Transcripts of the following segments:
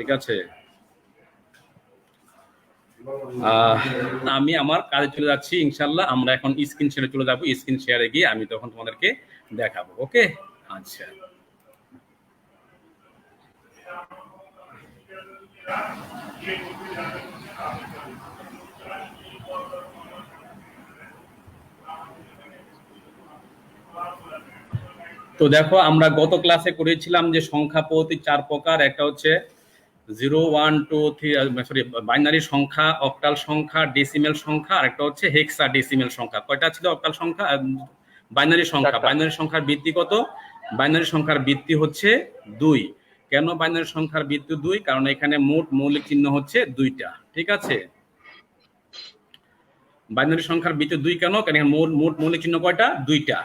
ঠিক আছে, আমি আমার কাজে চলে যাচ্ছি ইনশাল্লাহ। আমরা এখন স্ক্রিন শেয়ারে চলে যাবো। স্ক্রিন শেয়ারে গিয়ে আমি তখন তোমাদেরকে দেখাবো। ওকে, আচ্ছা। তো দেখো, আমরা গত ক্লাসে করেছিলাম যে সংখ্যা পদ্ধতি 4 প্রকার। একটা হচ্ছে 0 1 2 3 সরি বাইনারি সংখ্যা, অক্টাল সংখ্যা, ডেসিমেল সংখ্যা, আর একটা হচ্ছে হেক্সাডেসিমেল সংখ্যা। কয়টা ছিল অক্টাল সংখ্যা? বাইনারি সংখ্যা। বাইনারি সংখ্যার ভিত্তি কত? বাইনারি সংখ্যার ভিত্তি হচ্ছে 2। কেন বাইনারি সংখ্যার ভিত্তি 2? কারণ এখানে মোট মৌলিক চিহ্ন হচ্ছে 2টা। ঠিক আছে, বাইনারি সংখ্যার ভিত্তি 2 কেন? কারণ এখানে মোট মৌলিক চিহ্ন কয়টা? 2টা।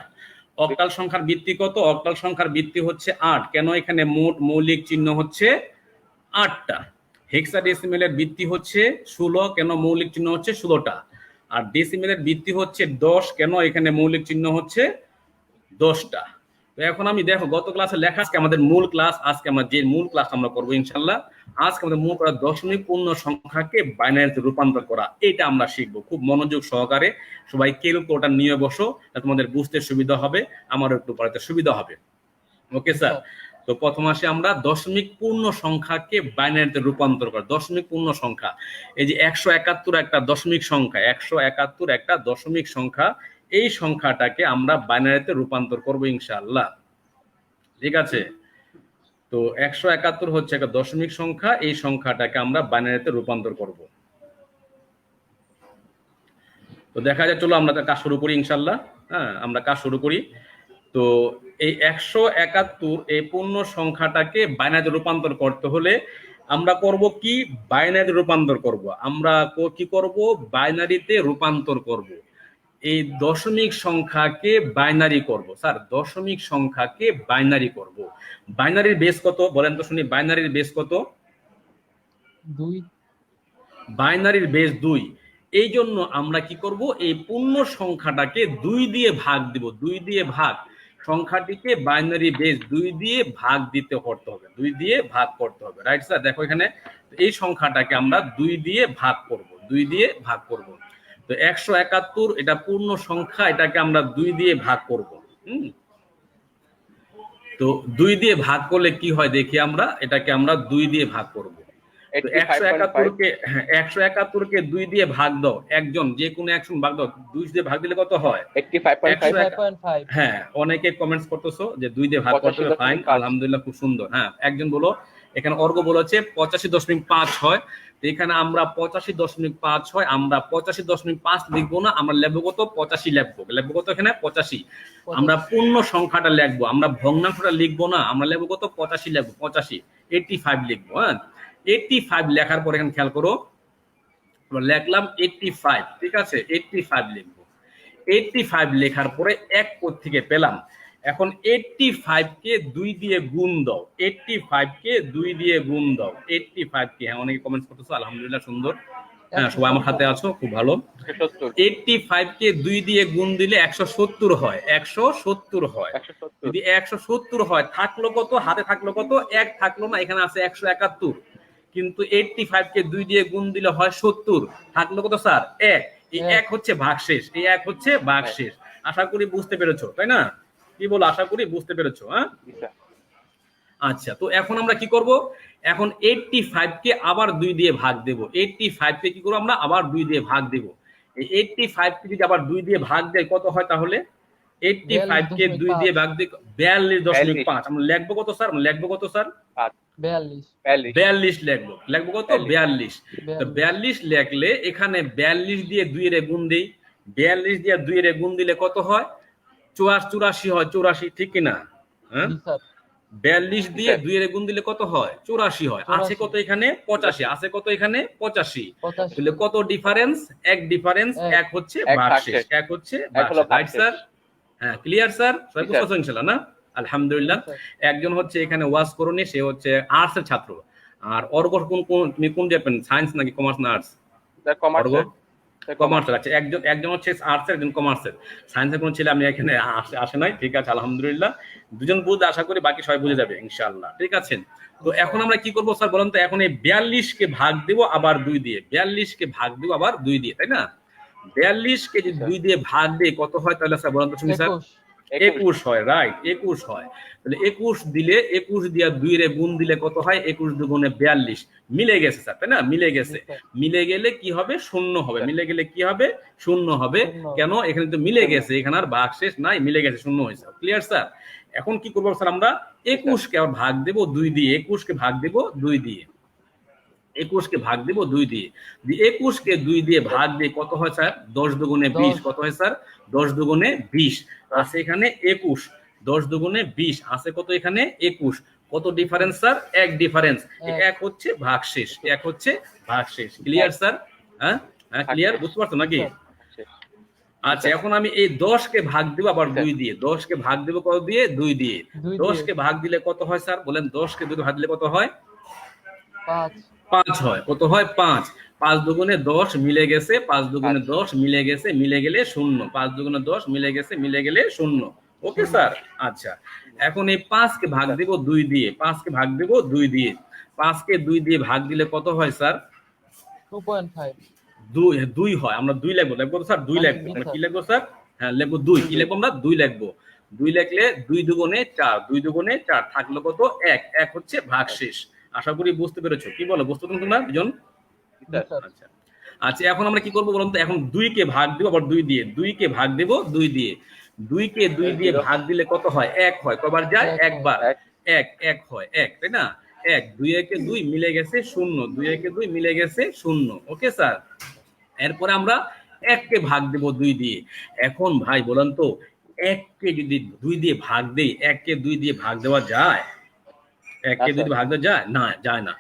অক্টাল সংখ্যার ভিত্তি কত? অক্টাল সংখ্যার ভিত্তি হচ্ছে 8। কেন? এখানে মোট মৌলিক চিহ্ন হচ্ছে 8টা। হেক্সাডেসিমেলের ভিত্তি হচ্ছে 16। কেন? মৌলিক চিহ্ন হচ্ছে 16টা। আর ডেসিমেলের ভিত্তি হচ্ছে 10। কেন? এখানে মৌলিক চিহ্ন হচ্ছে 10টা। তো এখন আমি দেখো, গত ক্লাসে লেখা আজকে আমাদের মূল ক্লাস। আজকে আমরা যে মূল ক্লাস আমরা করবো ইনশাল্লাহ, আজকে আমাদের মূল করা দশমিক পূর্ণ সংখ্যাকে বাইনারিতে রূপান্তর করা, এটা আমরা শিখবো। খুব মনোযোগ সহকারে সবাই ক্যালকুলেটর নিয়ে বসো, তোমাদের বুঝতে সুবিধা হবে, আমারও একটু পড়াতে সুবিধা হবে। ওকে স্যার, তো প্রথম আসে আমরা দশমিক পূর্ণ সংখ্যাকে বাইনারিতে রূপান্তর করা। দশমিক পূর্ণ সংখ্যা, এই যে 171 একটা দশমিক সংখ্যা, 171 একটা দশমিক সংখ্যা, এই সংখ্যাটাকে আমরা বাইনারিতে রূপান্তর করব ইনশাআল্লাহ। ঠিক আছে, তো 171 হচ্ছে একটা দশমিক সংখ্যা, এই সংখ্যাটাকে আমরা বাইনারিতে রূপান্তর করব। তো দেখা যায়, চলো আমরা কাজ শুরু করি ইনশাআল্লাহ। হ্যাঁ, আমরা কাজ শুরু করি। তো এই 171 এই পূর্ণ সংখ্যাটাকে বাইনারিতে রূপান্তর করতে হলে আমরা করব কি? বাইনারিতে রূপান্তর করব। আমরা কি করব? বাইনারিতে রূপান্তর করব। এই দশমিক সংখ্যাকে বাইনারি করব। স্যার, দশমিক সংখ্যাকে বাইনারি করব। বাইনারির বেস কত বলেন তো শুনি? বাইনারির বেস কত? 2। বাইনারির বেস 2। এই জন্য আমরা কি করব? এই পূর্ণ সংখ্যাটাকে 2 দিয়ে ভাগ দিব। 2 দিয়ে ভাগ, সংখ্যাটিকে বাইনারি বেস 2 দিয়ে ভাগ দিতে করতে হবে, 2 দিয়ে ভাগ করতে হবে। Right sir? দেখো এখানে এই সংখ্যাটাকে আমরা 2 দিয়ে ভাগ করব, 2 দিয়ে ভাগ করব। তো 171 এটা পূর্ণ সংখ্যা, এটাকে আমরা 2 দিয়ে ভাগ করব। তো 2 দিয়ে ভাগ করলে কি হয় দেখি আমরা, এটাকে আমরা 2 দিয়ে ভাগ করব। তো 171কে 2 দিয়ে ভাগ দাও, একজন যে কোনো একজন ভাগ দাও, 2 দিয়ে ভাগ দিলে কত হয়? 85.5। হ্যাঁ, অনেকে কমেন্টস করতেছো যে 2 দিয়ে ভাগ করতে হবে। ফাইন, আলহামদুলিল্লাহ, খুব সুন্দর। হ্যাঁ, একজন বলো, এখানে অর্গ বলেছে 85.5 হয়। তো এখানে আমরা 85.5 হয়, আমরা 85.5 লিখবো না, আমরা লিখবো কত? 85 লিখবো কত? এখানে 85। আমরা পূর্ণ সংখ্যাটা লিখবো, আমরা ভগ্নাংশটা লিখবো না, আমরা লিখবো কত? 85 লিখবো, 85, 85 লিখবো। হ্যাঁ, 85 লেখার পর এখানে খেয়াল করো, লিখলাম 85। ঠিক আছে, 85 লিখবো। 85 লেখার পরে 1 থেকে পেলাম। এখন 85 কে 2 দিয়ে গুণ দাও, 85 কে 2 দিয়ে গুণ দাও, 85 কে। হ্যাঁ, অনেকে কমেন্টস করতেছো, আলহামদুলিল্লাহ, সুন্দর। হ্যাঁ, সবাই আমার সাথে আছো, খুব ভালো। 85 কে 2 দিয়ে গুণ দিলে 170 হয়, 170 হয়। যদি 170 হয়, থাকলো কত? হাতে থাকলো কত? 1 থাকলো না, এখানে আছে 171। কিন্তু 85 কে 2 দিয়ে গুণ দিলে হয় 70, থাকলো কত স্যার? 1। এই 1 হচ্ছে ভাগশেষ, এই 1 হচ্ছে ভাগশেষ। আশা করি বুঝতে পেরেছো, তাই না? কি বলো? আশা করি বুঝতে পেরেছো। হ্যাঁ, আচ্ছা, তো এখন আমরা কি করব? এখন 85 কে আবার 2 দিয়ে ভাগ দেব। 85 কে কি করব? আমরা আবার 2 দিয়ে ভাগ দেব। এই 85 কে যদি আবার 2 দিয়ে ভাগ দেয় কত হয় তাহলে? 85 কে 2 দিয়ে ভাগ দিয়ে 42.5। আমরা লিখবো কত স্যার? আমরা লিখবো কত স্যার? 42 লিখবো। লিখবো কত? 42। তো 42 লিখলে এখানে 42 দিয়ে 2 এর গুণ দেই। 42 দিয়ে 2 এর গুণ দিলে কত হয়? 84 হয়। 84, ঠিক কি না? হ্যাঁ, 42 দিয়ে 2 এর গুণ দিলে কত হয়? 84 হয়। আছে কত এখানে? 85। আছে কত এখানে? 85। তাহলে কত ডিফারেন্স? 1 ডিফারেন্স। 1 হচ্ছে ভাগশেষ, 1 হচ্ছে ভাগশেষ। Right sir? হ্যাঁ, ক্লিয়ার স্যার? সবাই বুঝতেছো ইনশাআল্লাহ না? আলহামদুলিল্লাহ। একজন হচ্ছে এখানে ওয়াজ করুনি, সে হচ্ছে আর্টস এর ছাত্র। আর অর্ঘ তুমি কোন ডিপার্টমেন্ট? সায়েন্স নাকি কমার্স না আর্টস? কমার্স। কমার্স। আচ্ছা, একজন হচ্ছে আর্টস, একজন কমার্সের। সায়েন্সের কোনো ছেলে আমি এখানে আসে নাই, ঠিক আছে আলহামদুলিল্লাহ। দুজন বুঝতে আশা করি বাকি সবাই বুঝে যাবে ইনশাআল্লাহ, ঠিক আছে। তো এখন আমরা কি করবো স্যার বলেন তো? এখন এই 42 কে ভাগ দেবো আবার 2 দিয়ে, 42 কে ভাগ দেবো আবার 2 দিয়ে, তাই না? 42 কে যদি 2 দিয়ে ভাগ দিয়ে কত হয় তাহলে স্যার বলেন তো শুনি স্যার? 21 হয়, রাইট, 21 হয়। তাহলে 21 দিলে 21 দিয়া 2 রে গুণ দিলে কত হয়? 21 দুগুণে 42। মিলে গেছে স্যার, তাই না? মিলে গেছে। মিলে গেলে কি হবে? শূন্য হবে। মিলে গেলে কি হবে? শূন্য হবে। কেন? এখানে তো মিলে গেছে, এখানে আর ভাগশেষ নাই, মিলে গেছে, শূন্য হয়েছে। Clear sir? এখন কি করবো স্যার? আমরা 21 কে আবার ভাগ দেবো 2 দিয়ে, 21 কে ভাগ দেবো 2 দিয়ে, 21 কে ভাগ দেবো 2 দিয়ে। 21 কে 2 দিয়ে ভাগ দিয়ে কত হয় স্যার? 10 দুগুণে 20। কত হয় স্যার? 10 দুগুণে 20। আছে এখানে 21। 10 দুগুণে 20 আছে কত? এখানে 21। কত ডিফারেন্স স্যার? 1 ডিফারেন্স। 1 হচ্ছে ভাগশেষ, 1 হচ্ছে ভাগশেষ। Clear sir? হ্যাঁ হ্যাঁ, ক্লিয়ার, বুঝতে পারছো নাকি? আচ্ছা, এখন আমি এই 10 কে ভাগ দেবো আবার 2 দিয়ে। 10 কে ভাগ দেবো কত দিয়ে? 2 দিয়ে। 10 কে ভাগ দিলে কত হয় স্যার? বলেন, 10 কে 2 দিয়ে ভাগ দিলে কত হয়? 5 হয়। কত হয়? 5। 5 দুগুণে 10 মিলে গেছে, 5 দুগুণে 10 মিলে গেছে, মিলে গেলে 0। 5 দুগুণে 10 মিলে গেছে, মিলে গেলে 0। Okay sir? আচ্ছা, এখন এই 5 কে ভাগ দেব 2 দিয়ে। 5 কে ভাগ দেব 2 দিয়ে। 5 কে 2 দিয়ে ভাগ দিলে কত হয় স্যার? 2.5। 2 হয়। আমরা 2 লিখবো, লিখবো তো স্যার? 2 লিখবো। আমরা কি লিখবো স্যার? হ্যাঁ, লিখবো 2। কি লিখবো আমরা? 2 লিখবো। 2 লিখলে 2 দুগুণে 4, 2 দুগুণে 4 থাকলো কত? 1। 1 হচ্ছে ভাগশেষ। আশা করি বুঝতে পেরেছো। কি বলো, বুঝতে পারছো তোমরা দুজন? আচ্ছা আচ্ছা, এখন আমরা কি করবো বলুন তো? এখন 2 কে ভাগ দেবো আবার 2 দিয়ে। 2 কে ভাগ দেবো 2 দিয়ে। 2 কে 2 দিয়ে ভাগ দিলে কত হয়? 1 হয়। কবার যায়? একবার। 1 1 হয়, 1, তাই না? 1 2 একে 2 মিলে গেছে 0। 2 একে 2 মিলে গেছে 0। Okay sir? এরপরে আমরা 1 কে ভাগ দেব 2 দিয়ে। এখন ভাই বলেন তো, 1 কে যদি 2 দিয়ে ভাগ দেই, 1 কে 2 দিয়ে ভাগ দেওয়া যায়? 1 কে 2 দিয়ে ভাগ দেওয়া যায় না? যায় না।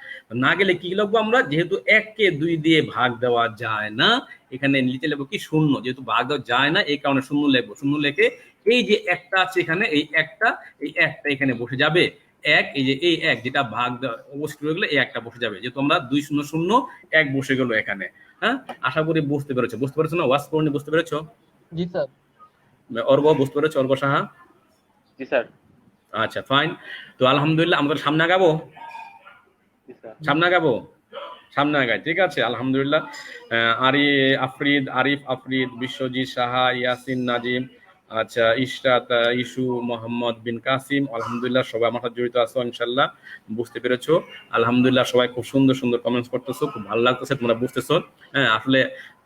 না গেলে কি লিখবো আমরা? যেহেতু 1 কে 2 দিয়ে ভাগ দেওয়া যায় না, এখানে নিচে লিখবো কি? 0। যেহেতু ভাগ দেওয়া যায় না, এই কারণে 0 লিখবো। 0 লিখে এই যে একটা আছে এখানে, এই একটা এখানে বসে যাবে। 1, এই যে এই 1 যেটা ভাগ অবস্থিত হয়ে গেলে এই একটা বসে যাবে। যেহেতু আমরা 2 0 0 1 বসে গেল এখানে। হ্যাঁ, আশা করি বুঝতে পেরেছো। বুঝতে পেরেছো না? ওয়াজ করনি, বুঝতে পেরেছো? জি স্যার। অর্ঘ বুঝতে পেরেছো? অর্ঘ সাহা? জি স্যার। আচ্ছা, ফাইন। তো আলহামদুলিল্লাহ আমরা সামনে আগাবো, সামনে আগাবো, সামনে আগাই, ঠিক আছে আলহামদুলিল্লাহ। আরিফ আফরিদ, বিশ্বজিৎ সাহা, ইয়াসিন নাজিম, আচ্ছা ইশরাত, ইসু, মোহাম্মদ বিন কাসিম, আলহামদুলিল্লাহ সবাই আমার সাথে জড়িত আছো ইনশাল্লাহ। বুঝতে পেরেছো আলহামদুলিল্লাহ। সবাই খুব সুন্দর সুন্দর কমেন্টস করতেছো, খুব ভালো লাগতেছে, তোমরা বুঝতেছো। হ্যাঁ, আসলে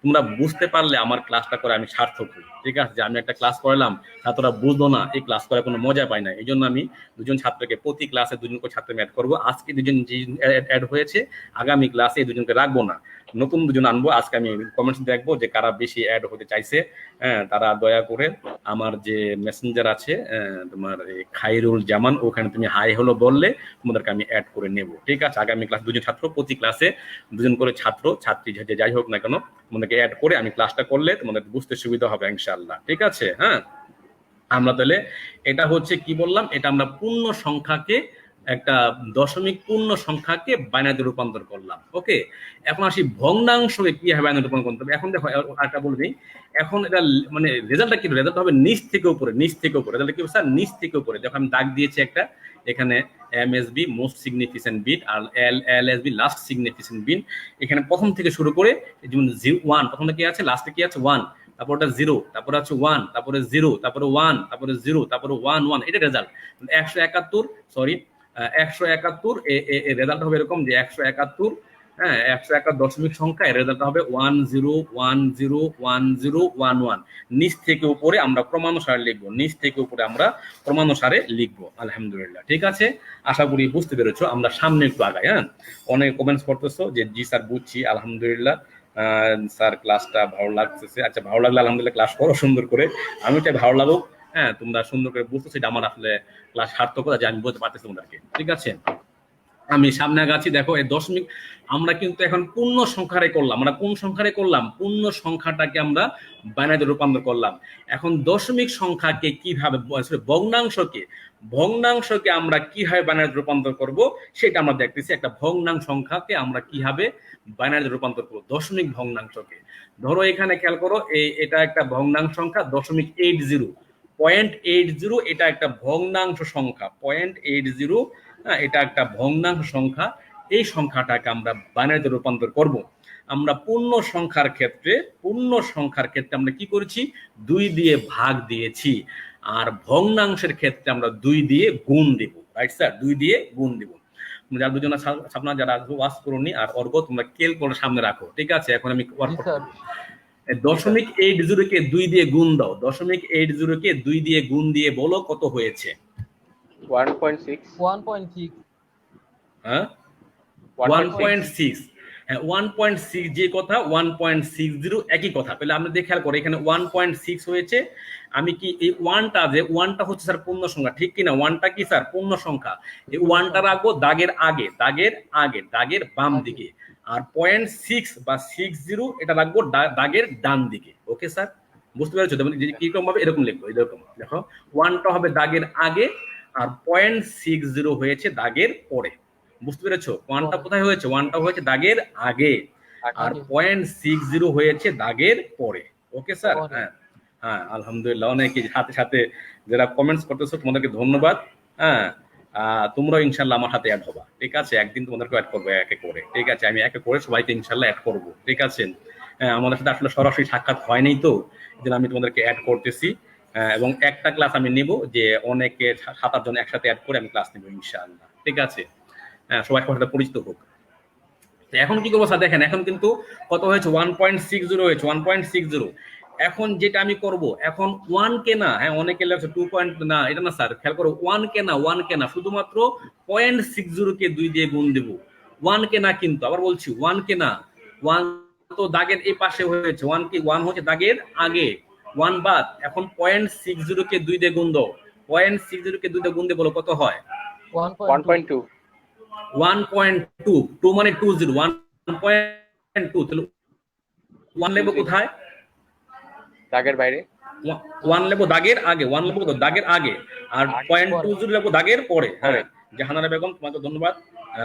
তোমরা বুঝতে পারলে আমার ক্লাসটা করে আমি সার্থক হই, ঠিক আছে? যে আমি একটা ক্লাস করালাম, ছাত্ররা বুঝলো না, এই ক্লাস করে কোনো মজা পায় না। এই জন্য আমি 2 জন ছাত্রকে, প্রতি ক্লাসে 2 জন করে ছাত্র অ্যাড করবো। আজকে 2 জন অ্যাড হয়েছে, আগামী ক্লাসে এই 2 জনকে রাখবো না, নতুন 2 জন আনবো। আজকে আমি কমেন্টস দেখবো যে কারা বেশি অ্যাড হতে চাইছে। হ্যাঁ, তারা দয়া করে আমার যে মেসেঞ্জার আছে তোমার খাইরুল জামান, ওখানে তুমি হাই হলো বললে তোমাদেরকে আমি অ্যাড করে নেব, ঠিক আছে? আগামী ক্লাস 2 জন ছাত্র, প্রতি ক্লাসে 2 জন করে ছাত্র ছাত্রী যে যাই হোক না কেন, তোমাদেরকে অ্যাড করে আমি ক্লাসটা করলে তোমাদের বুঝতে সুবিধা হবে ইনশাআল্লাহ, ঠিক আছে? হ্যাঁ, আমরা তাহলে এটা হচ্ছে কি বললাম, এটা আমরা পূর্ণ সংখ্যাকে, একটা দশমিক পূর্ণ সংখ্যাকে বাইনারিতে রূপান্তর করলাম। ওকে, এখন আসি ভগ্নাংশকে কিভাবে বাইনারিতে রূপান্তর করতে হবে। এখন দেখো আরেকটা বলে দিই, এখন এটা মানে রেজাল্টটা কি? রেজাল্ট হবে নিচ থেকে উপরে, নিচ থেকে উপরে। রেজাল্ট কি স্যার? নিচ থেকে উপরে। দেখো আমি দাগ দিয়েছি একটা, এখানে এমএসবি মোস্ট সিগনিফিকেন্ট বিট আর এলএসবি লাস্ট সিগনিফিকেন্ট বিট। এখানে প্রথম থেকে শুরু করে যেমন 1 প্রথমে কি আছে, লাস্টে কি আছে? 1, তারপর ওটা 0, তারপরে আছে 1, তারপরে 0, তারপরে 1, তারপরে 0, তারপরে 1 1। এটা রেজাল্ট 171, সরি 171। এর রেজাল্ট হবে এরকম যে 171, হ্যাঁ 171 দশমিক সংখ্যা, এর রেজাল্ট হবে 10101011। নিচ থেকে উপরে আমরা ক্রমানুসারে লিখবো, নিচ থেকে উপরে আমরা ক্রমানুসারে লিখবো আলহামদুলিল্লাহ, ঠিক আছে? আশা করি বুঝতে পেরেছো। আমরা সামনে একটু আগাই। হ্যাঁ, অনেক কমেন্টস করতেছো যে জি স্যার বুঝছি, আলহামদুলিল্লাহ স্যার ক্লাসটা ভালো লাগতেছে। আচ্ছা, ভালো লাগলে আলহামদুলিল্লাহ ক্লাস করো সুন্দর করে, আমি চাই ভালো লাগুক। হ্যাঁ, তোমরা সুন্দর করে বুঝতেছো, এটা আমার আসলে ক্লাস সার্থকতা যে আমি বলতে পারতেছি তোমাদেরকে, ঠিক আছে? আমি সামনে আগাচ্ছি। দেখো এই দশমিক আমরা কিন্তু এখন পূর্ণ সংখ্যারে করলাম। আমরা কোন সংখ্যারে করলাম? পূর্ণ সংখ্যাটাকে আমরা বাইনারিতে রূপান্তর করলাম। এখন দশমিক সংখ্যাকে কিভাবে ভগ্নাংশকে আমরা কিভাবে বাইনারিতে রূপান্তর করব সেটা আমরা দেখতেছি। একটা ভগ্নাংশ সংখ্যাকে আমরা কিভাবে বাইনারিতে রূপান্তর করব, দশমিক ভগ্নাংশকে। ধরো এখানে খেয়াল করো, এটা একটা ভগ্নাংশ সংখ্যা 0.80 এটা একটা ভগ্নাংশ সংখ্যা 0.80, এটা একটা ভগ্নাংশ সংখ্যা। এই সংখ্যাটাকে আমরা বাইনারিতে রূপান্তর করব। আমরা পূর্ণ সংখ্যার ক্ষেত্রে আমরা কি করেছি? 2 দিয়ে ভাগ দিয়েছি। আর ভগ্নাংশের ক্ষেত্রে আমরা 2 দিয়ে গুণ দেব। রাইট স্যার, 2 দিয়ে গুণ দেব। যারা দুজন আপনারা যারা ওয়াচ করুনি আর অর্গ, তোমরা কেল করে সামনে রাখো, ঠিক আছে? এখন আমি ওয়ার্ক করব। 0.80 কে 2 দিয়ে গুণ দাও। 0.80 কে 2 দিয়ে গুণ দিয়ে বলো কত হয়েছে? 1.6। 1.6। হ্যাঁ, 1.6। হ্যাঁ, 1.6 যে কথা, 1.60 একই কথা। তাহলে আমরা দেখে খেয়াল করি, এখানে 1.6 হয়েছে। আমি কি এই ওয়ানটা হচ্ছে স্যার পূর্ণ সংখ্যা, ঠিক কিনা? ওয়ানটা কি স্যার পূর্ণ সংখ্যা? এই ওয়ানটা রাখবো দাগের আগে, দাগের বাম দিকে। আর 0.6 বা 60 এটা রাখবো দাগের ডান দিকে। ওকে স্যার, বুঝতে পেরেছো? কিরকম ভাবে এরকম লিখবো, এরকম দেখো, ওয়ানটা হবে দাগের আগে আর 0.60 হয়েছে দাগের পরে। বুঝতে পেরেছো? ওয়ানটা কোথায় হয়েছে? ওয়ানটা হয়েছে দাগের আগে আর 0.60 হয়েছে দাগের পরে। Okay sir? হ্যাঁ হ্যাঁ, আলহামদুলিল্লাহ। অনেকে সাথে সাথে যারা কমেন্টস করতেছো তোমাদেরকে ধন্যবাদ। হ্যাঁ, তোমরাও ইনশাল্লাহ আমার হাতে অ্যাড হবা, ঠিক আছে? একদিন তোমাদেরকে অ্যাড করবো একে করে, ঠিক আছে? আমি একে করে সবাইকে ইনশাল্লাহ অ্যাড করবো, ঠিক আছে? আমাদের সাথে আসলে সরাসরি সাক্ষাৎ হয়নি, তো এই জন্য আমি তোমাদেরকে অ্যাড করতেছি। এবং একটা ক্লাস আমি নিব, যে অনেকে 7-8 জন একসাথে অ্যাড করে আমি ক্লাস নিব ইনশাআল্লাহ, ঠিক আছে? সবাই সবার সাথে পরিচিত হোক। এখন কি করবো স্যার? দেখেন এখন কিন্তু কত হয়েছে? 1.60 হয়েছে, 1.60। এখন যেটা আমি করব, এখন 1 কে না, হ্যাঁ অনেকে লেখছে 2 পয়েন্ট না, এটা না স্যার, খেয়াল করো, 1 কে না, শুধুমাত্র 0.60 কে 2 দিয়ে গুণ দেব। 1 কে না, কিন্তু আবার বলছি 1 কে না। 1 তো দাগের এই পাশে হয়েছে, 1 হচ্ছে দাগের আগে, 1 বাদ। এখন 0.60 কে 2 দিয়ে গুণ দাও। 0.60 কে 2 দিয়ে গুণ দিয়ে বলো কত হয়? 1.2। 1.2, 2 মানে 20, 1.2। তাহলে 1 লেবো কোথায়? দাগের বাইরে। 1 লেবো দাগের আগে, 1 লেবো দাগের আগে, আর 0.20 লেবো দাগের পরে। হ্যাঁ, জাহানারা বেগম তোমাকে ধন্যবাদ,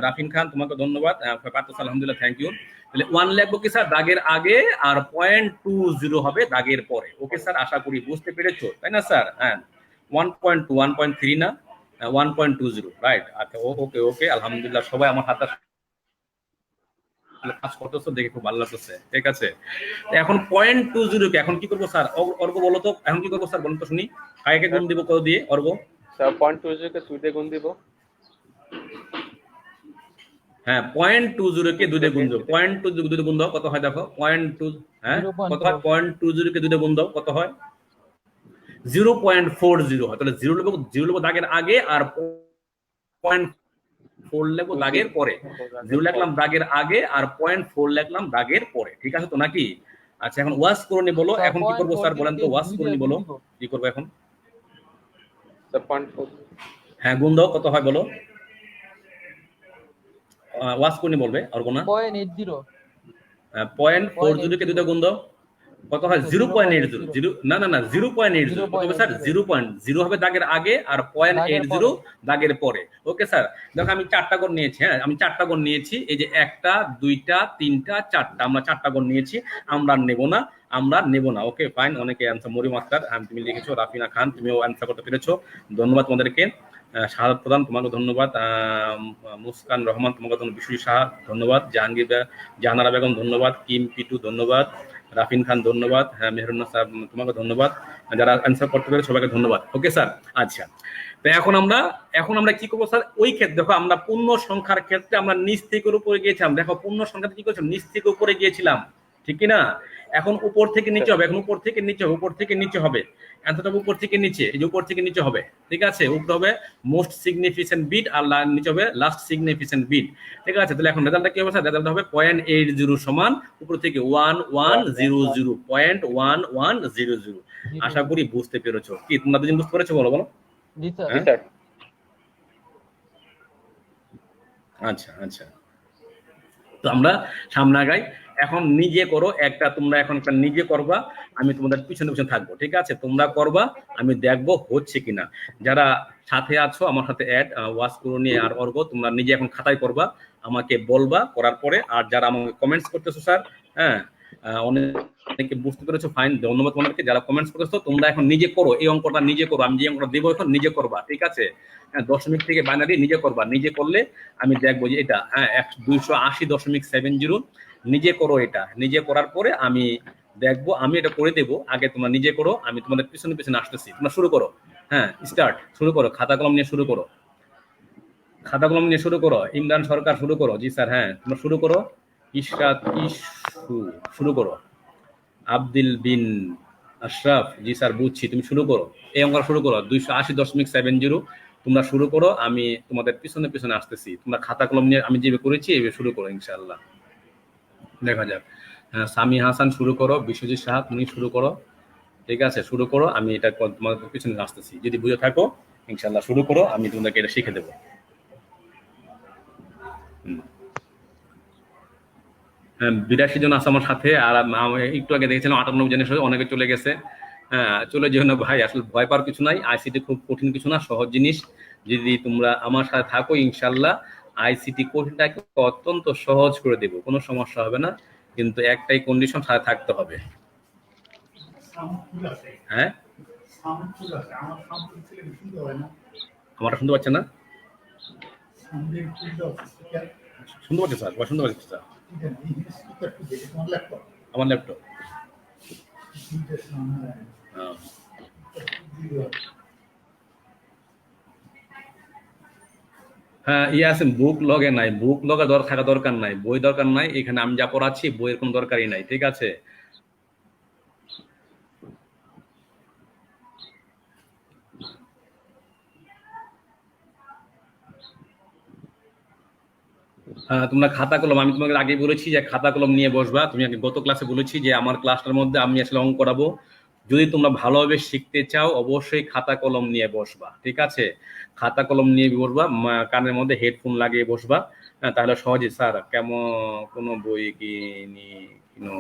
রাফিন খান তোমাকে ধন্যবাদ, পারতাস আলহামদুলিল্লাহ, থ্যাংক ইউ। তাহলে 1 লেখবো কি স্যার? দাগের আগে, আর 0.20 হবে দাগের পরে। ওকে স্যার, আশা করি বুঝতে পেরেছো, তাই না স্যার? হ্যাঁ, 1.2, 1.3 না, 1.20, রাইট? আচ্ছা, ওকে ওকে, আলহামদুলিল্লাহ। সবাই আমার হাতে কাজ করতেছো দেখে খুব ভালো লাগতেছে, ঠিক আছে? এখন 0.20 কে এখন কি করবো স্যার? অর্গ বলো তো, এখন কি করবো স্যার বলুন তো শুনি। আগে গুণ দিব কত দিয়ে অর্গ? স্যার 0.20 কে 2 দিয়ে গুণ দিব। হ্যাঁ, 0.20 কে 2 দিয়ে গুণ দাও। 0.20 2 দিয়ে গুণ দাও, কত হয় দেখো? 0.2, হ্যাঁ কত হয়? 0.20 কে 2 দিয়ে গুণ দাও, কত হয়? 0.40 হয়। তাহলে 0 লেবো দাগের আগে, আর 0.4 লেবো দাগের পরে। 0 লিখলাম দাগের আগে, আর 0.4 লিখলাম দাগের পরে, ঠিক আছে তো নাকি? আচ্ছা, এখন ওয়াশ করনি বলো, এখন কি করবো স্যার বলেন তো? ওয়াশ করনি বলো, কি করবো এখন? স্যার 0.4। হ্যাঁ, গুণ দাও, কত হয় বলো? ওয়াশ করনি বলবে, আর কোন 0.80। 0.40 কে 2 দিয়ে গুণ দাও, কত হয়? 0.80। না না না, 0.80 কত হবে স্যার? 0.0 হবে দাগের আগে, আর 0.80 দাগের পরে। ওকে স্যার, দেখো আমি 4টা গণ নিয়েছি। হ্যাঁ, আমি 4টা গণ নিয়েছি। এই যে 1টা 2টা 3টা 4টা, আমরা 4টা গণ নিয়েছি। আমরা নেব না। Okay fine. অনেকে অ্যান্সার, মরিম আক্তার তুমি লিখেছো, রাফিনা খান তুমিও অ্যান্সার করতে পেরেছো, ধন্যবাদ তোমাদেরকে। শাহাদ প্রধান তোমাকে ধন্যবাদ, মুস্কান রহমান তোমাকে ধন্যবাদ, বিশ্বজিৎ সাহা ধন্যবাদ, জাহানারা বেগম ধন্যবাদ, কিম পিটু ধন্যবাদ, রাফিন খান ধন্যবাদ, হ্যাঁ মেহরুন্না সাহেব তোমাকে ধন্যবাদ, যারা অ্যান্সার করতে পেরে সবাইকে ধন্যবাদ। ওকে স্যার, আচ্ছা তো এখন আমরা কি করবো স্যার? ওই ক্ষেত্রে দেখো, আমরা পূর্ণ সংখ্যার ক্ষেত্রে আমরা নিচ থেকে উপরে গিয়েছিলাম। দেখো, পূর্ণ সংখ্যাতে কি করেছিলাম? নিচ থেকে উপরে গিয়েছিলাম, ঠিক কি না? এখন উপর থেকে নিচে হবে, এখন উপর থেকে নিচে হবে। অ্যান্সারটা উপর থেকে নিচে, এই যে উপর থেকে নিচে হবে, ঠিক আছে? উপরে হবে মোস্ট সিগনিফিকেন্ট বিট, আর নিচে হবে লাস্ট সিগনিফিকেন্ট বিট, ঠিক আছে? তাহলে এখন রেজাল্টটা কি হবে স্যার? রেজাল্ট হবে 0.80 সমান উপর থেকে 1100, 0.1100। আশা করি বুঝতে পেরেছো। কি তোমরা দুজন বুঝতে পেরেছো? বলো। জি স্যার। আচ্ছা আচ্ছা, তো আমরা সামনে আগাই। এখন নিজে করো একটা, তোমরা এখন একটা নিজে করবা, আমি তোমাদের পিছনে পিছনে থাকবো, ঠিক আছে? তোমরা করবা, আমি দেখবো হচ্ছে কিনা। যারা সাথে আছো আমার সাথে অ্যাড ওয়াচ করুনি আর অর্গ, তোমরা নিজে এখন খাতায় করবা, আমাকে বলবা করার পরে। আর যারা আমাকে কমেন্টস করতেছো স্যার, হ্যাঁ অনেকে বুঝতে পেরেছো, ফাইন, ধন্যবাদ তোমাদেরকে। যারা কমেন্টস করতেছো তোমরা এখন নিজে করো, এই অঙ্কটা নিজে করো, আমি যে অঙ্কটা দেবো এখন নিজে করবা, ঠিক আছে? হ্যাঁ, দশমিক থেকে বাইনারি নিজে করবা, নিজে করলে আমি দেখবো যে এটা, হ্যাঁ 280.70 নিজে করো। এটা নিজে করার পরে আমি দেখবো, আমি এটা করে দেবো। আগে তোমরা নিজে করো, আমি তোমাদের পিছনে পিছনে আসতেছি। তোমরা শুরু করো, হ্যাঁ স্টার্ট, শুরু করো, খাতা কলম নিয়ে শুরু করো, খাতা কলম নিয়ে শুরু করো। ইমরান সরকার শুরু করো। জি স্যার, হ্যাঁ তোমরা শুরু করো। ইশরাত ইশু শুরু করো। আব্দুল বিন আশরাফ, জি স্যার বুঝছি, তুমি শুরু করো, এই অঙ্কটা শুরু করো 280.70। তোমরা শুরু করো, আমি তোমাদের পিছনে পিছনে আসতেছি। তোমরা খাতা কলম নিয়ে আমি যেভাবে করেছি এইভাবে শুরু করো, ইনশাআল্লাহ দেখা যাক। হ্যাঁ সামি হাসান শুরু করো, বিশ্বজিৎ সাহা তুমি শুরু করো, ঠিক আছে? শুরু করো, আমি এটা তোমাদের পিছনে আসতেছি। যদি বুঝে থাকো ইনশাআল্লাহ শুরু করো, আমি তোমাদেরকে এটা শিখে দেবো। হ্যাঁ 82 জন আছে আমার সাথে, আর একটু আগে দেখেছিলাম 98 জনের সাথে, অনেকে চলে গেছে। হ্যাঁ চলে যেও না ভাই, আসলে ভয় পাওয়ার কিছু নাই। আইসিটি খুব কঠিন কিছু না, সহজ জিনিস। যদি তোমরা আমার সাথে থাকো ইনশাল্লাহ আইসিটি কঠিনটাকে অত্যন্ত সহজ করে দেবো, কোনো সমস্যা হবে না। কিন্তু একটাই কন্ডিশন, সাথে থাকতে হবে। হ্যাঁ আমারটা শুনতে পাচ্ছে না? শুনতে পাচ্ছে স্যার, শুনতে পাচ্ছে স্যার আমার ল্যাপটপ। হ্যাঁ ইয়ে আছেন, বুক লগে নাই, বুক লগে থাকা দরকার নাই, বই দরকার নাই। এখানে আমি যা পড়াচ্ছি বইয়ের কোনো দরকারই নাই, ঠিক আছে? তোমরা খাতা কলম, আমি তোমাকে আগে বলেছি যে খাতা কলম নিয়ে বসবা। তুমি আগে গত ক্লাসে বলেছি যে আমার ক্লাসটার মধ্যে আমি আসলে অঙ্ক করাবো। যদি তোমরা ভালোভাবে শিখতে চাও অবশ্যই খাতা কলম নিয়ে বসবা, ঠিক আছে? খাতা কলম নিয়ে বসবা, কানের মধ্যে হেডফোন লাগিয়ে বসবা। তাহলে সহজে স্যার কেমন কোনো বই কিনি কিনো,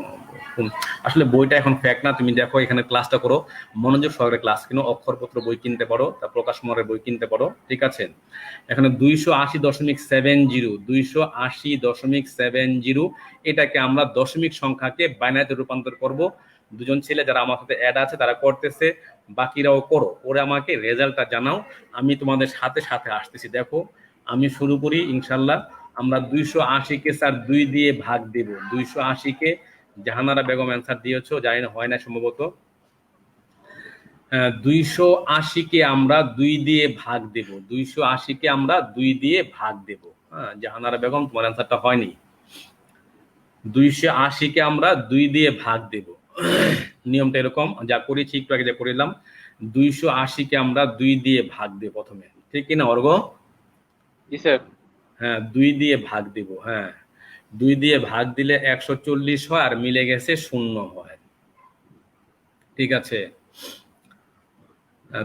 আসলে বইটা এখন ফ্যাক্ট না। তুমি দেখো এখানে ক্লাসটা করো, মনোযোগ সহকারে ক্লাস কিনো, অক্ষরপত্র বই কিনতে পারো, তা প্রকাশ মরের বই কিনতে পারো, ঠিক আছে? এখানে 280.70, 280.70, এটাকে আমরা দশমিক সংখ্যাকে বাইনারিতে রূপান্তর করব। দুজন ছেলে যারা আমার সাথে অ্যাড আছে তারা করতেছে, বাকিরাও করো, ওরা আমাকে রেজাল্টটা জানাও। আমি তোমাদের সাথে সাথে আসতেছি। দেখো আমি শুরু করি ইনশাল্লাহ। আমরা 280-কে স্যার 2 দিয়ে ভাগ দেব। 280-কে জাহানারা বেগম অ্যান্সার দিয়েছো, জানি না হয় না সম্ভবত। 280-কে আমরা 2 দিয়ে ভাগ দেব। 280-কে আমরা 2 দিয়ে ভাগ দেব। হ্যাঁ জাহানারা বেগম তোমার অ্যান্সারটা হয়নি। 280-কে আমরা 2 দিয়ে ভাগ দেব। নিয়মটা এরকম, যা করেছি একটু আগে যা করিলাম। 280-কে আমরা 2 দিয়ে ভাগ দেব প্রথমে, ঠিক কিনা অর্গ? জি স্যার। হ্যাঁ 2 দিয়ে ভাগ দেব। হ্যাঁ 2 দিয়ে ভাগ দিলে 140 হয়, আর মিলে গেছে 0 হয়, ঠিক আছে?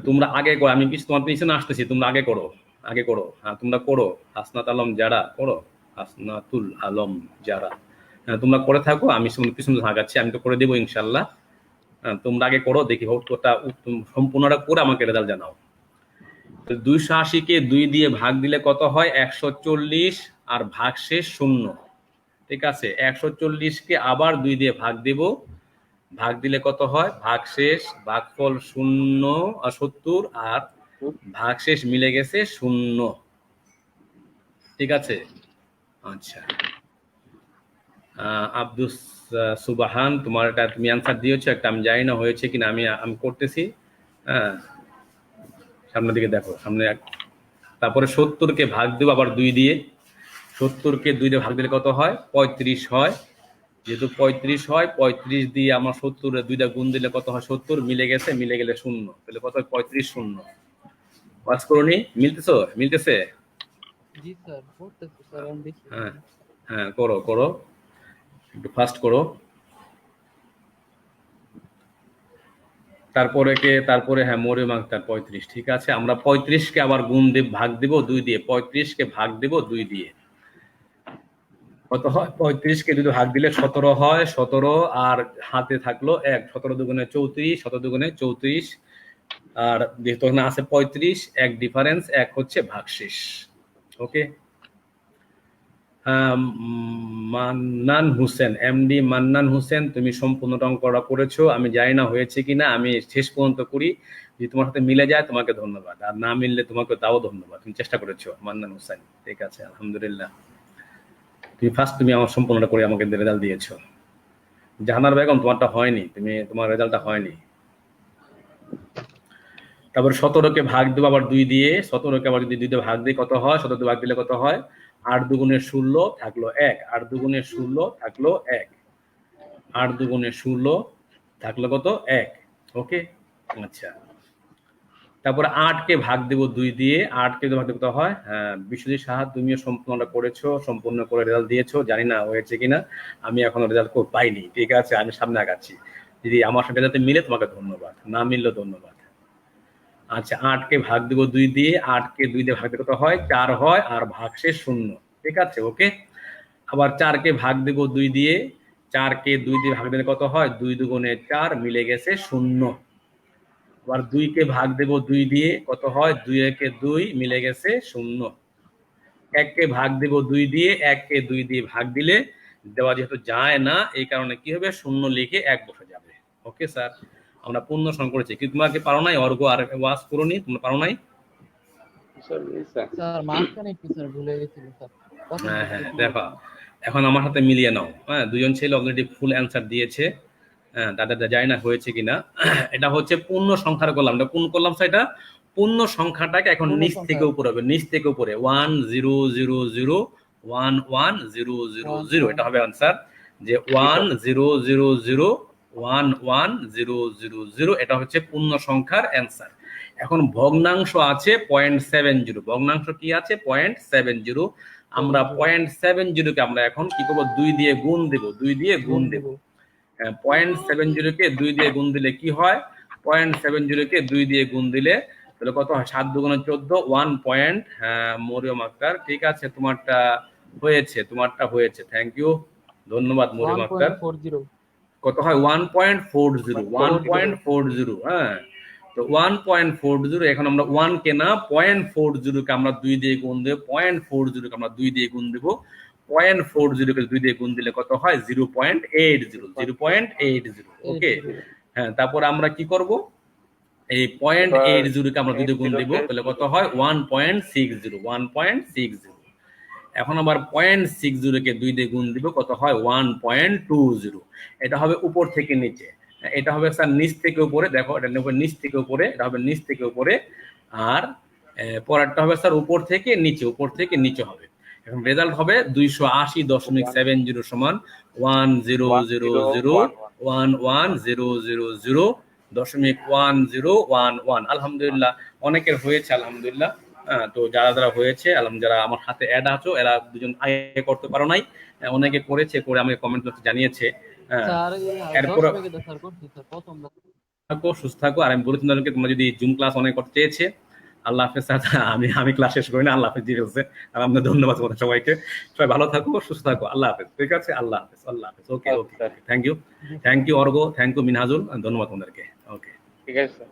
তোমরা আগে করো, আমি তোমার পিছনে আসতেছি, তোমরা আগে করো, আগে করো। হ্যাঁ তোমরা করো, হাসনাত আলম যারা করো, হাসনাতুল আলম যারা, হ্যাঁ তোমরা করে থাকো, আমি পিছনে আগাচ্ছি, আমি তো করে দেবো ইনশাল্লাহ। হ্যাঁ তোমরা আগে করো, দেখি উত্তরটা সম্পূর্ণটা করে আমাকে রেজাল্ট জানাও। 280-কে 2 দিয়ে ভাগ দিলে কত হয়? 140, আর ভাগশেষ 0, ঠিক আছে? 140-কে আবার 2 দিয়ে ভাগ দেব, ভাগ দিলে কত হয়? ভাগশেষ, ভাগফল 70, আর ভাগশেষ মিলে গেছে 0, ঠিক আছে? আচ্ছা আব্দুস সুবাহান, তোমার এটা তুমি অ্যান্সার দিয়েছো একটা, আমি জানি না হয়েছে কিনা, আমি করতেছি। হ্যাঁ সামনের দিকে দেখো, সামনে তারপরে 70-কে ভাগ দেবো আবার 2 দিয়ে। 70-কে 2 দিয়ে ভাগ দিলে কত হয়? 35 হয়। যেহেতু 35 হয়, 35 দিয়ে আমার 70-এর 2টা গুণ দিলে কত হয়? 70, মিলে গেছে, মিলে গেলে 0, তাহলে কত হয়? 35, 0। ওয়াজ করুনি, মিলতেছো? মিলতেছে? জি স্যার, করতেছি স্যার, আমি দেখি। হ্যাঁ হ্যাঁ করো করো, একটু ফাস্ট করো। তারপরে হ্যাঁ মরিয়ম আক্তার 35, ঠিক আছে? আমরা 35-কে আবার গুণ ভাগ দেব 2 দিয়ে, 35-কে ভাগ দেব 2 দিয়ে। কত হয়? 35-কে যদি ভাগ দিলে 17 হয়, 17 আর হাতে থাকলো 1, 17 দুগুণে 34, 17 দুগুণে 34, আর যেহেতু এখানে আছে 35, 1 ডিফারেন্স, 1 হচ্ছে ভাগশেষ। ওকে, মান্নান হোসেন, এমডি মান্নান হোসেন, তুমি সম্পূর্ণ অঙ্কটা করেছো, আমি জানি না হয়েছে কিনা, আমি শেষ পর্যন্ত করি, যদি তোমার সাথে মিলে যায় তোমাকে ধন্যবাদ, আর না মিললে তোমাকে তাও ধন্যবাদ, তুমি চেষ্টা করেছো মান্নান হোসেন। ঠিক আছে, আলহামদুলিল্লাহ, তুমি আমার সম্পূর্ণটা করে আমাকে রেজাল্ট দিয়েছো। জাহানার বেগম, তোমারটা হয়নি, তোমার রেজাল্টটা হয়নি। তারপর 17-কে ভাগ দেবো আবার 2 দিয়ে, 17-কে আবার যদি 2 দিয়ে ভাগ দিই কত হয়? 17 দিয়ে ভাগ দিলে কত হয়? 8 দুগুণে 16 থাকলো 1, 8 দুগুণে 16 থাকলো 1, 8 দুগুণে 16 থাকলো কত? 1। ওকে, আচ্ছা, তারপর 8-কে ভাগ দেবো 2 দিয়ে, 8-কে ভাগ দিলে কত হয়? হ্যাঁ, বিশ্বজিৎ সাহা, তুমিও সম্পূর্ণটা করেছো, সম্পূর্ণ করে রেজাল্ট দিয়েছো, জানি না হয়েছে কিনা, আমি এখনো রেজাল্ট পাইনি। ঠিক আছে, আমি সামনে আগাচ্ছি, যদি আমার সাথে রেজাল্টে মিলে তোমাকে ধন্যবাদ, না মিললে ধন্যবাদ। আচ্ছা, 8-কে ভাগ দেবো 2 দিয়ে, 8-কে 2 দিয়ে ভাগ দিলে কত হয়? 4 হয়, আর ভাগশেষ 0। ঠিক আছে, ওকে, আবার 4-কে ভাগ দেবো 2 দিয়ে, 4-কে 2 দিয়ে ভাগ দিলে কত হয়? 2 দুগুণে 4, মিলে গেছে 0। আবার 2-কে ভাগ দেবো 2 দিয়ে, কত হয়? 2-একে 2, মিলে গেছে 0। 1-কে ভাগ দেবো 2 দিয়ে, 1-কে 2 দিয়ে ভাগ দিলে দেওয়া যেহেতু যায় না, এই কারণে কি হবে? 0 লিখে 1 বসে যাবে। ওকে স্যার, আমরা পূর্ণ সংখ্যা করেছি, কিন্তু তোমাকে পারো নাই, অর্ঘ আর ওয়াজ করোনি, তোমরা পারো নাই। স্যার মাঝখানে একটু স্যার ভুলে গেছিল স্যার। হ্যাঁ হ্যাঁ, দেখো এখন আমার হাতে মিলিয়ে নাও। হ্যাঁ, দুজন ছেলে অলরেডি ফুল অ্যান্সার দিয়েছে, হ্যাঁ, তাদের জানি না হয়েছে কিনা। এটা হচ্ছে পূর্ণ সংখ্যার কলাম, এটা কোন কলাম? সেটা পূর্ণ সংখ্যাটাকে এখন নিচ থেকে উপরে হবে, নিচ থেকে উপরে 1 0 0 0 1 1 0 0 0, এটা হবে আনসার, যে 1 0 0 0 1 1 0 0 0, এটা হচ্ছে পূর্ণ সংখ্যার অ্যান্সার। এখন ভগ্নাংশ আছে 0.70, ভগ্নাংশ কি আছে? 0.70। আমরা 0.70-কে আমরা এখন কি করবো? 2 দিয়ে গুণ দেব, 2 দিয়ে গুণ দেব। 0.70-কে 2 দিয়ে গুণ দিলে কি হয়? 0.70-কে 2 দিয়ে গুণ দিলে তাহলে কত হয়? 7 দুগুণে 14, 1 পয়েন্ট। হ্যাঁ, মরিয়ম আক্তার, ঠিক আছে, তোমারটা হয়েছে, থ্যাংক ইউ, ধন্যবাদ মরিয়ম আক্তার। 1.40 কত হয়? 1.40, 1.40। হ্যাঁ, তো 1.40, এখন আমরা 1-কে না 0.40-কে আমরা 2 দিয়ে গুণ দেব, 0.40-কে আমরা 2 দিয়ে গুণ দেব, 0.40-কে 2 দিয়ে গুণ দিলে কত হয়? 0.80, 0.80। ওকে, হ্যাঁ, তারপর আমরা কি করব? এই 0.80-কে আমরা 2 দিয়ে গুণ দেব, তাহলে কত হয়? 1.60, 1.60। এখন আবার 0.60-কে 2 দিয়ে গুণ দিব, কত হয়? 1.20। এটা হবে উপর থেকে নিচে, এটা হবে স্যার নিচ থেকে উপরে, দেখো এটা হবে নিচ থেকে উপরে, এটা হবে নিচ থেকে উপরে, আর পরেরটা হবে স্যার উপর থেকে নিচে, উপর থেকে নিচে হবে। এখন রেজাল্ট হবে 280.70 সমান 100.1100.1011। আলহামদুলিল্লাহ, অনেকের হয়েছে, আলহামদুলিল্লাহ। তো যারা যারা হয়েছে, যারা আমার হাতে অ্যাড আছো, এরা দুজন আগে করতে পারো নাই, অনেকে করেছে, করে আমাকে কমেন্ট বক্সে জানিয়েছে। স্যার এরপর 10 থেকে স্যার করছি স্যার প্রথম থাকো, সুস্থ থাকো, আর আমি বলেছি তাদেরকে তোমরা যদি জুম ক্লাস অনেক করতে চেয়েছে, আল্লাহ হাফেজ স্যার, আমি ক্লাস শেষ করি না, আল্লাহ হাফেজ দিয়ে ফেলছে, আর আপনাদের ধন্যবাদ তোমাদের সবাইকে, সবাই ভালো থাকো, সুস্থ থাকো, আল্লাহ হাফেজ। ঠিক আছে, আল্লাহ হাফেজ, আল্লাহ হাফেজ। Okay okay, thank you Argha, thank you Minhajul, ধন্যবাদ তোমাদেরকে। ওকে, ঠিক আছে স্যার।